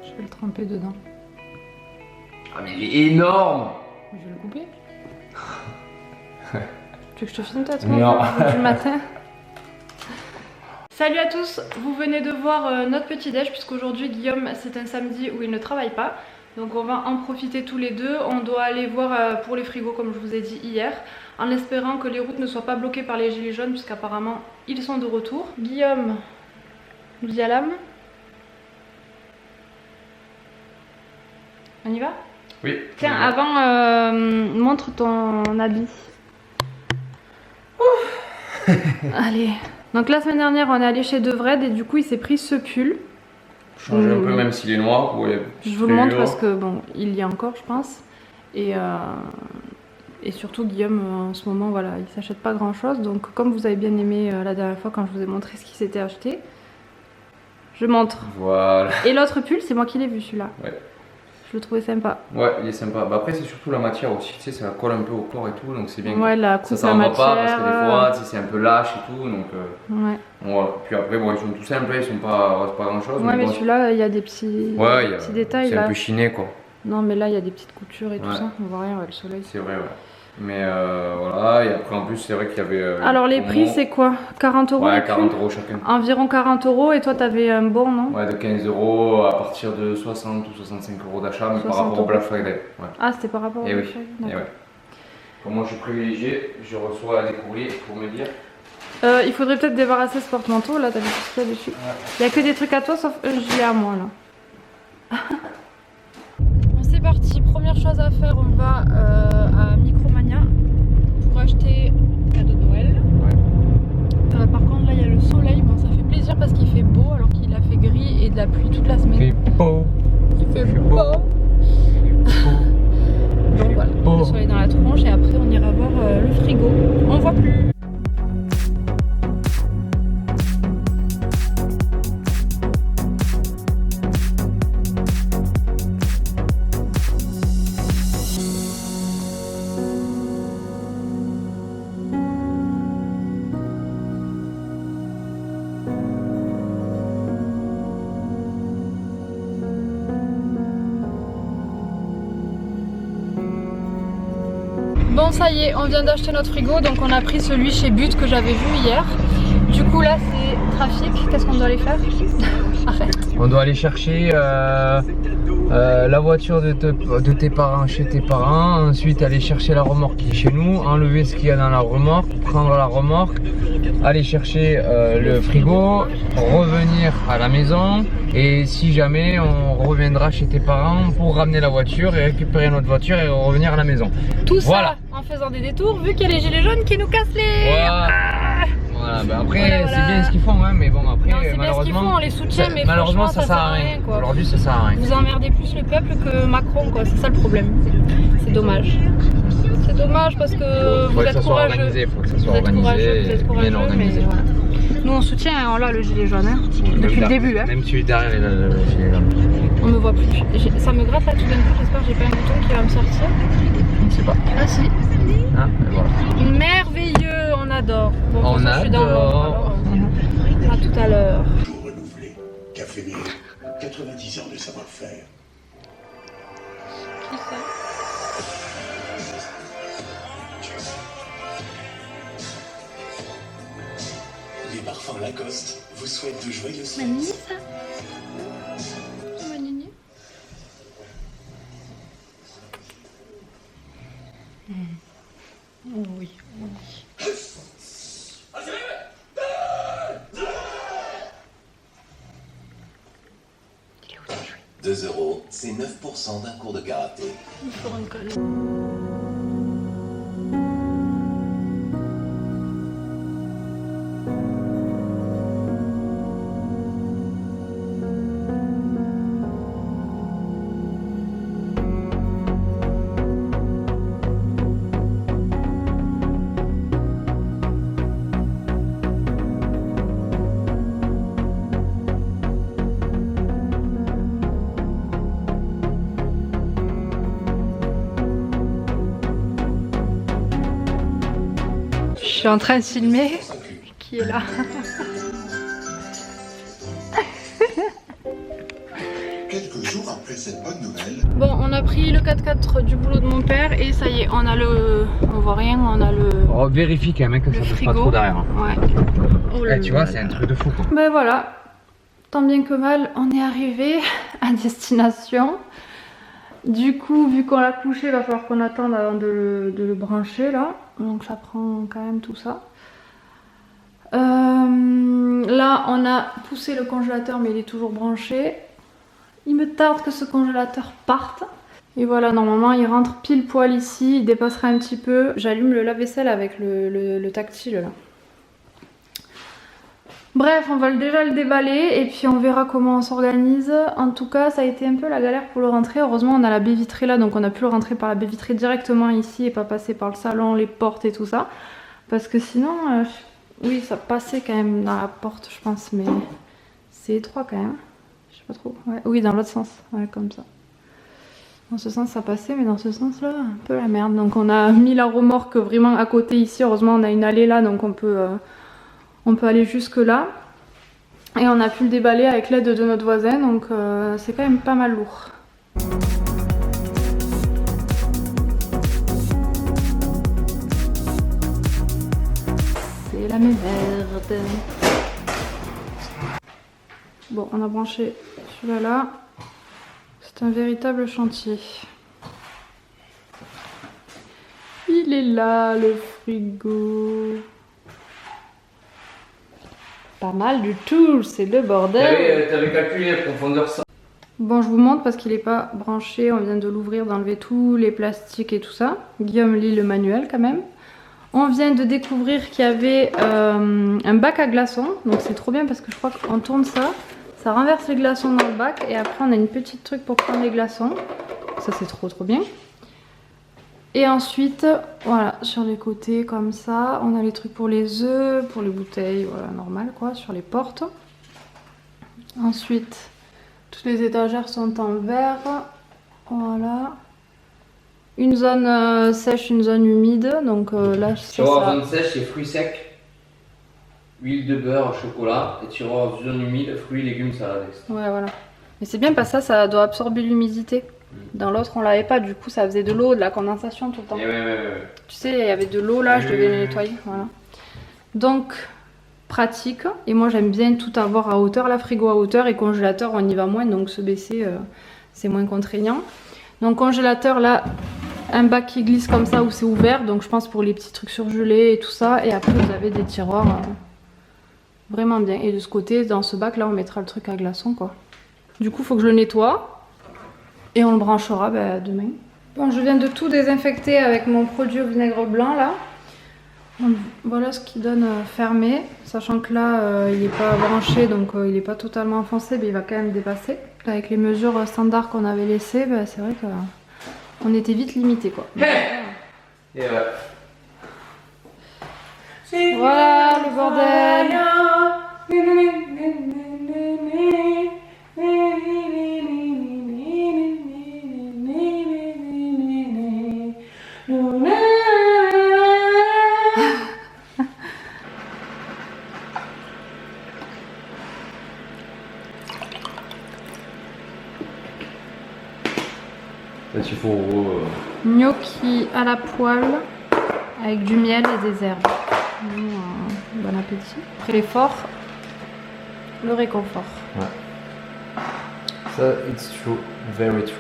Je vais le tremper dedans. Ah mais il est énorme. Je vais le couper. Tu veux que je te filme toi Non. du matin? Salut à tous, vous venez de voir notre petit déj puisqu'aujourd'hui Guillaume c'est un samedi où il ne travaille pas. Donc on va en profiter tous les deux. On doit aller voir pour les frigos comme je vous ai dit hier, en espérant que les routes ne soient pas bloquées par les gilets jaunes puisqu'apparemment ils sont de retour. Guillaume, Vialam, on y va? Oui. Tiens, avant, montre ton habit. Allez. Donc la semaine dernière, on est allé chez Devred et du coup, il s'est pris ce pull. Changer un peu même s'il est noir. Ouais, je vous le montre parce que bon, il y a encore, je pense. Et surtout, Guillaume, en ce moment, voilà, il s'achète pas grand chose. Donc, comme vous avez bien aimé la dernière fois quand je vous ai montré ce qu'il s'était acheté, je montre. Voilà. Et l'autre pull, c'est moi qui l'ai vu celui-là. Ouais. Je le trouvais sympa. Ouais, il est sympa. Bah après, c'est surtout la matière aussi. Tu sais, ça colle un peu au corps et tout, donc c'est bien. Ouais, la coupe, ça la va matière. pas parce que des fois, tu sais, c'est un peu lâche et tout, donc. Ouais. Voilà. Puis après, bon, ils sont tout simples, ils sont pas grand chose. Ouais, mais bon, celui-là, il y a des petits, petits détails. C'est un peu chiné quoi. Non, mais là, il y a des petites coutures et tout ça. On voit rien, ouais, le soleil. C'est vrai, ouais. Mais voilà, et après en plus, c'est vrai qu'il y avait. Alors, les prix, c'est quoi? 40 euros? Ouais, 40 euros chacun. Environ 40 euros, et toi, t'avais un bon, non? Ouais, de 15 euros à partir de 60 ou 65 euros d'achat, mais par rapport au Black Friday. Ouais. Ah, c'était par rapport au Black Friday? Et ouais. Comme moi, je suis privilégié, je reçois des courriers pour me dire. Il faudrait peut-être débarrasser ce porte-manteau, là, t'as vu tout ce qu'il y a dessus. Il n'y a que des trucs à toi, sauf j'ai à moi, là. Bon, c'est parti, première chose à faire, on va à Micromania pour acheter un cadeau de Noël. Ouais. Par contre, là, il y a le soleil, bon, ça fait plaisir parce qu'il fait beau, alors qu'il a fait gris et de la pluie toute la semaine. Il fait beau. Il fait beau. Donc voilà, le soleil dans la tronche et après on ira voir le frigo. On voit plus. Bon, ça y est, on vient d'acheter notre frigo, donc on a pris celui chez But que j'avais vu hier. Du coup là c'est trafic, qu'est-ce qu'on doit aller faire? Arrête. On doit aller chercher la voiture de tes parents chez tes parents, ensuite aller chercher la remorque qui est chez nous, enlever ce qu'il y a dans la remorque, prendre la remorque, aller chercher le frigo, revenir à la maison et si jamais on reviendra chez tes parents pour ramener la voiture et récupérer notre voiture et revenir à la maison. Tout voilà. Ça en faisant des détours vu qu'il y a les gilets jaunes qui nous cassent les... Voilà. Voilà, bah après voilà. C'est bien ce qu'ils font, hein, mais bon après non, malheureusement ce qu'ils font, on les soutient, mais malheureusement ça sert à rien. Aujourd'hui ça sert à rien. Vous emmerdez plus le peuple que Macron quoi, c'est ça le problème. C'est dommage. C'est dommage parce que vous êtes courageux. Faut que ça soit organisé, vous êtes courageux, bien organisé. Voilà. Nous on soutient hein, là le gilet jaune hein, depuis le début. Hein. Même si tu es derrière le gilet jaune. On me voit plus. Ça me gratte là tout d'un coup, j'espère que j'ai pas un bouton qui va me sortir. Je ne sais pas. Ah si. Ah, voilà. Merveilleux, on adore. Bon, on adore. Je suis dans alors, à tout à l'heure. Jour renouvelé. Café Néo. 90 ans de savoir-faire. Qui ça? Les parfums Lacoste vous souhaitent de joyeuses fêtes. Ma Nini ça? Ma Nini? Oh oui, oh oui. 2 €, c'est 9% d'un cours de karaté. Il faut un câlin. Je suis en train de filmer. Qui est là? Quelques jours après cette bonne nouvelle. Bon, on a pris le 4x4 du boulot de mon père et ça y est, on a le... On voit rien, on a le... Oh, vérifie quand même que ça ne pas trop derrière. Ouais. Oh là Tu vois, là c'est là. un truc de fou quoi. Ben voilà, tant bien que mal, on est arrivé à destination. Du coup, vu qu'on l'a couché, il va falloir qu'on attende avant de le brancher là. Donc ça prend quand même tout ça. Là, on a poussé le congélateur, mais il est toujours branché. Il me tarde que ce congélateur parte. Et voilà, normalement, il rentre pile poil ici. Il dépassera un petit peu. J'allume le lave-vaisselle avec le tactile là. Bref, on va déjà le déballer et puis on verra comment on s'organise. En tout cas, ça a été un peu la galère pour le rentrer. Heureusement, on a la baie vitrée là, donc on a pu le rentrer par la baie vitrée directement ici et pas passer par le salon, les portes et tout ça. Parce que sinon, oui, ça passait quand même dans la porte, je pense, mais c'est étroit quand même. Je sais pas trop. Ouais. Oui, dans l'autre sens, ouais, comme ça. Dans ce sens, ça passait, mais dans ce sens-là, un peu la merde. Donc on a mis la remorque vraiment à côté ici. Heureusement, on a une allée là, donc on peut aller jusque là. Et on a pu le déballer avec l'aide de notre voisin, donc c'est quand même pas mal lourd. C'est la merde. Bon, on a branché celui-là là. C'est un véritable chantier. Il est là, le frigo. Pas mal du tout, c'est le bordel. T'avais calculé la profondeur ça. Bon, je vous montre parce qu'il n'est pas branché. On vient de l'ouvrir, d'enlever tous les plastiques et tout ça. Guillaume lit le manuel quand même. On vient de découvrir qu'il y avait un bac à glaçons. Donc c'est trop bien parce que je crois qu'on tourne ça. Ça renverse les glaçons dans le bac. Et après on a une petite truc pour prendre les glaçons. Ça c'est trop bien. Et ensuite, voilà, sur les côtés comme ça, on a les trucs pour les œufs, pour les bouteilles, voilà, normal quoi, sur les portes. Ensuite, toutes les étagères sont en verre, voilà. Une zone sèche, une zone humide, donc là c'est Tiroir ça. zone sèche, c'est fruits secs, huile de beurre, chocolat, et tiroir zone humide, fruits, légumes, salade, etc. Ouais, voilà. Mais c'est bien parce que ça doit absorber l'humidité. Dans l'autre on l'avait pas, du coup ça faisait de l'eau, de la condensation tout le temps. Ouais. Tu sais, il y avait de l'eau là, je devais les nettoyer, voilà. Donc pratique, et moi j'aime bien tout avoir à hauteur, la frigo à hauteur et congélateur on y va moins, donc se baisser c'est moins contraignant. Donc congélateur là, un bac qui glisse comme ça où c'est ouvert, donc je pense pour les petits trucs surgelés et tout ça, et après vous avez des tiroirs vraiment bien. Et de ce côté, dans ce bac là on mettra le truc à glaçons quoi. Du coup faut que je le nettoie. Et on le branchera demain. Bon, je viens de tout désinfecter avec mon produit au vinaigre blanc là. Donc, voilà ce qui donne fermé. Sachant que là, il n'est pas branché, donc il n'est pas totalement enfoncé, mais il va quand même dépasser. Avec les mesures standards qu'on avait laissées, c'est vrai qu'on était vite limité quoi. Et ouais. Voilà le bordel. Là, tu faut Gnocchi à la poêle avec du miel et des herbes. Bon appétit. Après l'effort, le réconfort. Ouais. Ça, it's true, very true.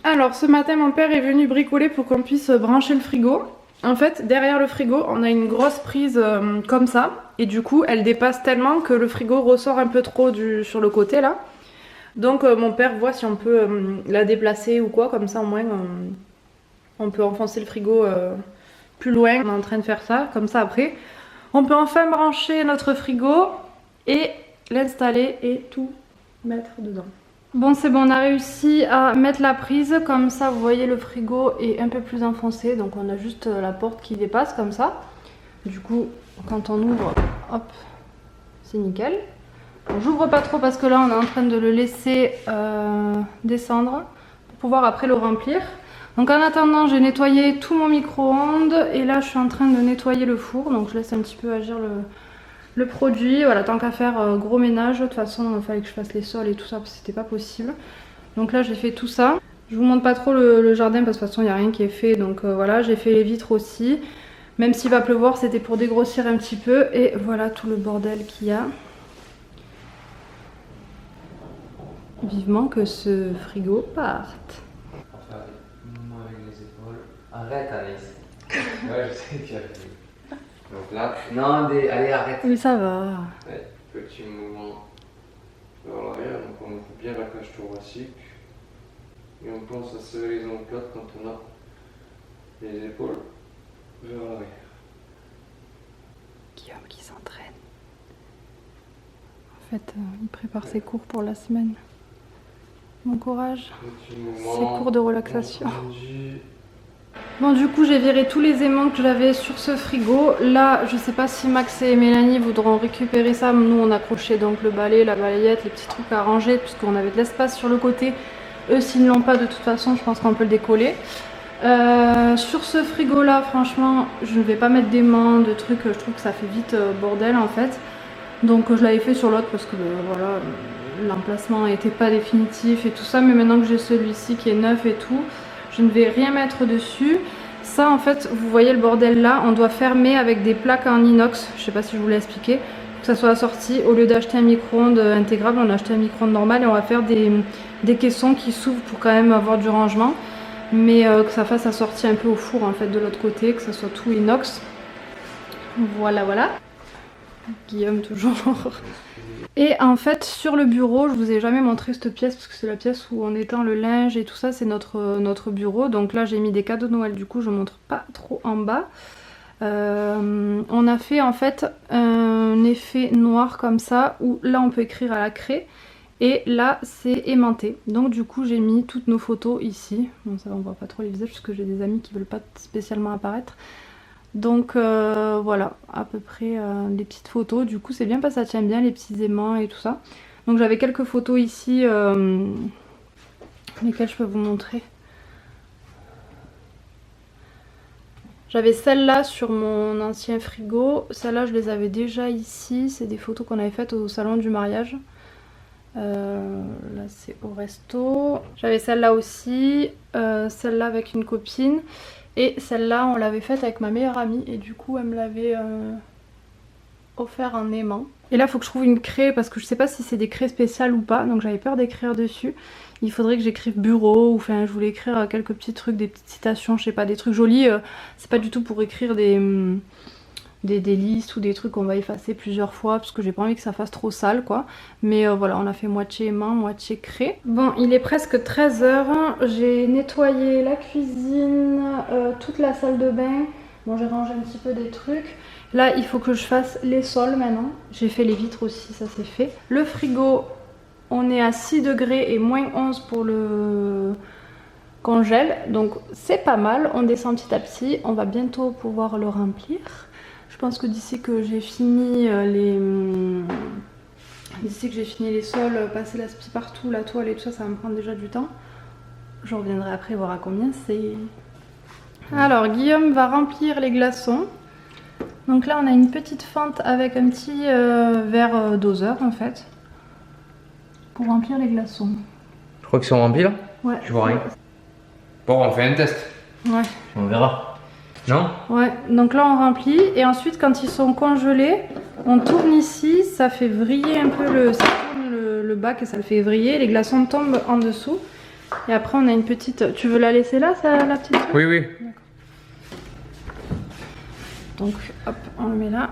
Alors ce matin mon père est venu bricoler pour qu'on puisse brancher le frigo. En fait derrière le frigo on a une grosse prise comme ça. Et du coup elle dépasse tellement que le frigo ressort un peu trop sur le côté là. Donc mon père voit si on peut la déplacer ou quoi, comme ça au moins on peut enfoncer le frigo plus loin. On est en train de faire ça, comme ça après on peut enfin brancher notre frigo et l'installer et tout mettre dedans. Bon c'est bon, on a réussi à mettre la prise, comme ça vous voyez le frigo est un peu plus enfoncé, donc on a juste la porte qui dépasse comme ça. Du coup quand on ouvre, hop, c'est nickel. J'ouvre pas trop parce que là on est en train de le laisser descendre pour pouvoir après le remplir. Donc en attendant j'ai nettoyé tout mon micro-ondes et là je suis en train de nettoyer le four, donc je laisse un petit peu agir le produit. Voilà, tant qu'à faire gros ménage, de toute façon il fallait que je fasse les sols et tout ça parce que c'était pas possible. Donc là j'ai fait tout ça. Je vous montre pas trop le jardin parce que de toute façon il n'y a rien qui est fait. Donc voilà, j'ai fait les vitres aussi. Même s'il va pleuvoir, c'était pour dégrossir un petit peu. Et voilà tout le bordel qu'il y a. Vivement que ce frigo parte. Avec les épaules. Arrête Anaïs. Ouais, je sais que tu as fait. Donc là, non, allez, arrête. Oui, ça va. Ouais, petit mouvement vers l'arrière. Donc on ouvre bien la cage thoracique. Et on pense à serrer les omoplates quand on a les épaules vers l'arrière. Guillaume qui s'entraîne. En fait, il prépare ses cours pour la semaine. Bon courage. Ses cours de relaxation. Bon, du coup, j'ai viré tous les aimants que j'avais sur ce frigo. Là, je sais pas si Max et Mélanie voudront récupérer ça. Nous, on accrochait donc le balai, la balayette, les petits trucs à ranger, puisqu'on avait de l'espace sur le côté. Eux, s'ils ne l'ont pas, de toute façon, je pense qu'on peut le décoller. Sur ce frigo là, franchement, je ne vais pas mettre d'aimants, de trucs, je trouve que ça fait vite bordel en fait. Donc je l'avais fait sur l'autre parce que voilà, l'emplacement n'était pas définitif et tout ça. Mais maintenant que j'ai celui-ci qui est neuf et tout, je ne vais rien mettre dessus. Ça en fait, vous voyez le bordel là, on doit fermer avec des plaques en inox. Je sais pas si je vous l'ai expliqué, pour que ça soit assorti. Au lieu d'acheter un micro-ondes intégrable, on a acheté un micro-ondes normal et on va faire des caissons qui s'ouvrent pour quand même avoir du rangement. Mais que ça fasse assorti un peu au four en fait de l'autre côté, que ça soit tout inox. Voilà, voilà. Guillaume toujours. Et en fait sur le bureau, je vous ai jamais montré cette pièce parce que c'est la pièce où on étend le linge et tout ça, c'est notre bureau. Donc là j'ai mis des cadeaux de Noël, du coup je montre pas trop en bas. On a fait en fait un effet noir comme ça où là on peut écrire à la craie. Et là c'est aimanté, donc du coup j'ai mis toutes nos photos ici. Bon ça on voit pas trop les visages parce que j'ai des amis qui veulent pas spécialement apparaître. Donc voilà, à peu près les petites photos. Du coup c'est bien parce que ça tient bien les petits aimants et tout ça. Donc j'avais quelques photos ici, lesquelles je peux vous montrer. J'avais celle-là sur mon ancien frigo, celle-là je les avais déjà ici. C'est des photos qu'on avait faites au salon du mariage. Là c'est au resto. J'avais celle-là aussi, celle-là avec une copine. Et celle-là on l'avait faite avec ma meilleure amie et du coup elle me l'avait offert en aimant. Et là il faut que je trouve une craie parce que je sais pas si c'est des craies spéciales ou pas, donc j'avais peur d'écrire dessus. Il faudrait que j'écrive bureau, ou enfin je voulais écrire quelques petits trucs, des petites citations, je sais pas, des trucs jolis. C'est pas du tout pour écrire des listes ou des trucs qu'on va effacer plusieurs fois parce que j'ai pas envie que ça fasse trop sale quoi. Mais voilà, on a fait moitié aimant, moitié craie. Bon, il est presque 13h, j'ai nettoyé la cuisine, toute la salle de bain. Bon, j'ai rangé un petit peu des trucs. Là il faut que je fasse les sols maintenant. J'ai fait les vitres aussi, ça c'est fait. Le frigo, on est à 6 degrés et moins 11 pour le congèle, donc c'est pas mal. On descend petit à petit, on va bientôt pouvoir le remplir. Je pense que d'ici que j'ai fini les sols, passer l'aspi partout, la toile et tout ça, ça va me prendre déjà du temps. Je reviendrai après voir à combien c'est. Alors Guillaume va remplir les glaçons. Donc là on a une petite fente avec un petit verre doseur en fait. Pour remplir les glaçons. Je crois qu'ils sont remplis là. Ouais. Je vois rien. Bon, on fait un test. Ouais. On verra. Non? Ouais, donc là on remplit et ensuite quand ils sont congelés, on tourne ici, ça fait vriller un peu ça tourne le bac et ça le fait vriller, les glaçons tombent en dessous. Et après on a une petite... Tu veux la laisser là, la petite truc? Oui, oui. Donc hop, on le met là.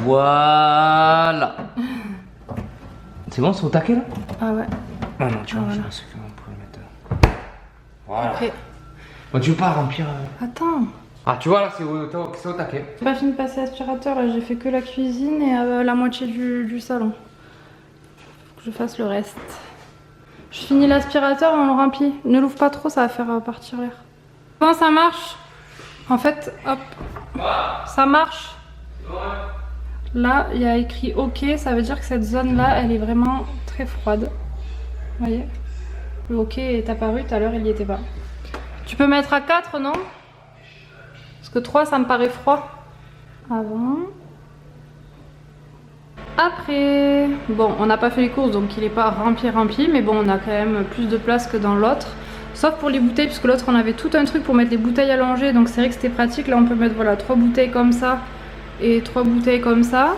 Voilà. C'est bon, c'est au taquet là? Ah ouais. Ah non, tu vois, voilà. je sais comment on peut le mettre. Voilà. Après... Bon, tu veux pas remplir... Attends. Ah, tu vois là, c'est au taquet. J'ai pas fini de passer l'aspirateur, là j'ai fait que la cuisine et la moitié du salon. Faut que je fasse le reste. Je finis l'aspirateur et on le remplit. Ne l'ouvre pas trop, ça va faire partir l'air. Comment ça marche? En fait, hop, ça marche. Là, il y a écrit OK, ça veut dire que cette zone-là, elle est vraiment très froide. Vous voyez? Le OK est apparu, tout à l'heure il n'y était pas. Tu peux mettre à 4, non? Parce que 3, ça me paraît froid. Avant. Après, bon, on n'a pas fait les courses donc il n'est pas rempli, mais bon, on a quand même plus de place que dans l'autre. Sauf pour les bouteilles, puisque l'autre on avait tout un truc pour mettre les bouteilles allongées, donc c'est vrai que c'était pratique. Là on peut mettre voilà 3 bouteilles comme ça et 3 bouteilles comme ça.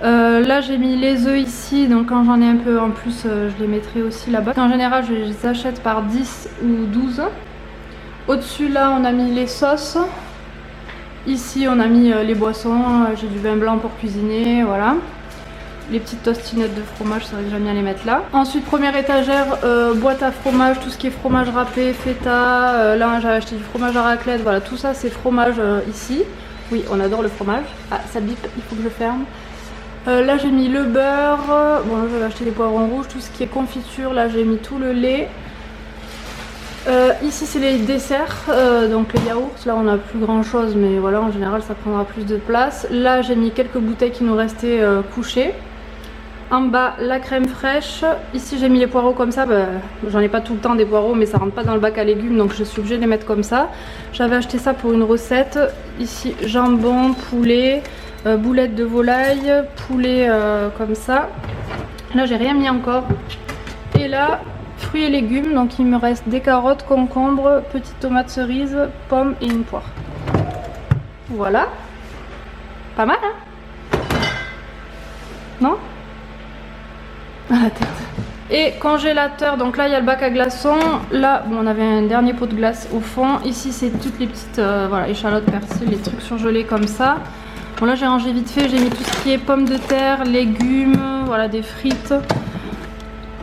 Là j'ai mis les œufs ici, donc quand j'en ai un peu en plus je les mettrai aussi là-bas. En général je les achète par 10 ou 12. Au-dessus là on a mis les sauces. Ici on a mis les boissons, j'ai du vin blanc pour cuisiner, voilà. Les petites tostinettes de fromage, c'est vrai que j'aime bien les mettre là. Ensuite première étagère, boîte à fromage, tout ce qui est fromage râpé, feta. Là j'avais acheté du fromage à raclette, voilà tout ça c'est fromage ici. Oui on adore le fromage. Ah ça bip, il faut que je ferme. Là j'ai mis le beurre, bon là j'avais acheté les poivrons rouges, tout ce qui est confiture, là j'ai mis tout le lait. Ici c'est les desserts, donc les yaourts, là on a plus grand chose mais voilà en général ça prendra plus de place. Là j'ai mis quelques bouteilles qui nous restaient couchées. En bas la crème fraîche, ici j'ai mis les poireaux comme ça, j'en ai pas tout le temps des poireaux mais ça rentre pas dans le bac à légumes donc je suis obligée de les mettre comme ça. J'avais acheté ça pour une recette, ici jambon, poulet, boulettes de volaille, poulet comme ça. Là j'ai rien mis encore. Et là fruits et légumes, donc il me reste des carottes, concombres, petites tomates cerises, pommes et une poire. Voilà. Pas mal hein? Non? À la tête. Et congélateur, donc là il y a le bac à glaçons. Là bon, on avait un dernier pot de glace au fond. Ici c'est toutes les petites voilà, échalotes, persil, les trucs surgelés comme ça. Bon là j'ai rangé vite fait, j'ai mis tout ce qui est pommes de terre, légumes, voilà des frites.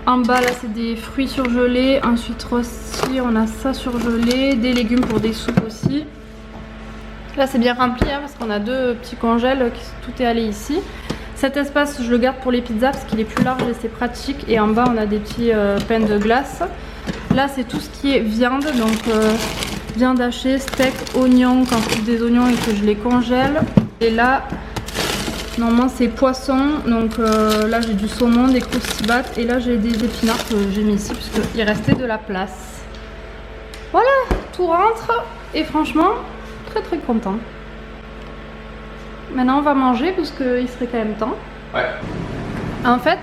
En bas là c'est des fruits surgelés, ensuite aussi on a ça surgelé, des légumes pour des soupes aussi. Là c'est bien rempli hein, parce qu'on a 2 petits congèles, tout est allé ici. Cet espace je le garde pour les pizzas parce qu'il est plus large et c'est pratique. Et en bas on a des petits pains de glace. Là c'est tout ce qui est viande, donc viande hachée, steak, oignons quand je coupe des oignons et que je les congèle. Et là normalement c'est poisson, donc là j'ai du saumon, des croustibates et là j'ai des épinards que j'ai mis ici puisqu'il restait de la place. Voilà, tout rentre et franchement très content. Maintenant on va manger parce qu'il serait quand même temps. Ouais. En fait,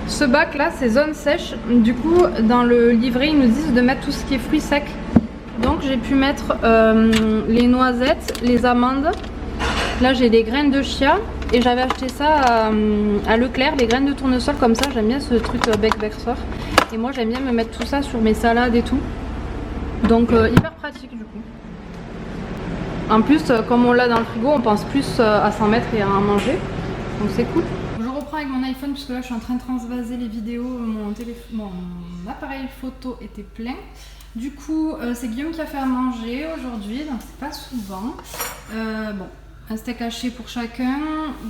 ce bac là c'est zone sèche, du coup dans le livret ils nous disent de mettre tout ce qui est fruits secs. Donc j'ai pu mettre les noisettes, les amandes. Là j'ai des graines de chia et j'avais acheté ça à Leclerc, les graines de tournesol comme ça, j'aime bien ce truc bec vexeur. Et moi j'aime bien me mettre tout ça sur mes salades et tout. Donc hyper pratique du coup. En plus comme on l'a dans le frigo, on pense plus à s'en mettre et à en manger. Donc c'est cool. Je reprends avec mon iPhone puisque là je suis en train de transvaser les vidéos, mon appareil photo était plein. Du coup c'est Guillaume qui a fait à manger aujourd'hui, donc c'est pas souvent. Bon. Un steak haché pour chacun,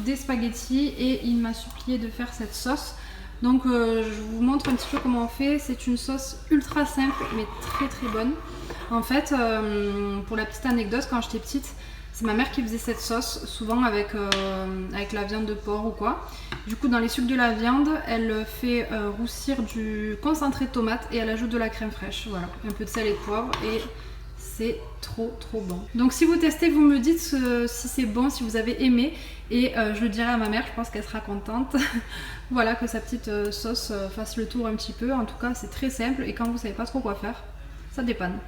des spaghettis et il m'a supplié de faire cette sauce. Donc je vous montre un petit peu comment on fait. C'est une sauce ultra simple mais très bonne. En fait, pour la petite anecdote, quand j'étais petite, c'est ma mère qui faisait cette sauce, souvent avec la viande de porc ou quoi. Du coup dans les sucres de la viande, elle fait roussir du concentré de tomate et elle ajoute de la crème fraîche. Voilà, un peu de sel et de poivre et c'est trop bon. Donc si vous testez, vous me dites si c'est bon, si vous avez aimé et je le dirai à ma mère, je pense qu'elle sera contente. Voilà, que sa petite sauce fasse le tour un petit peu. En tout cas c'est très simple et quand vous savez pas trop quoi faire, ça dépanne.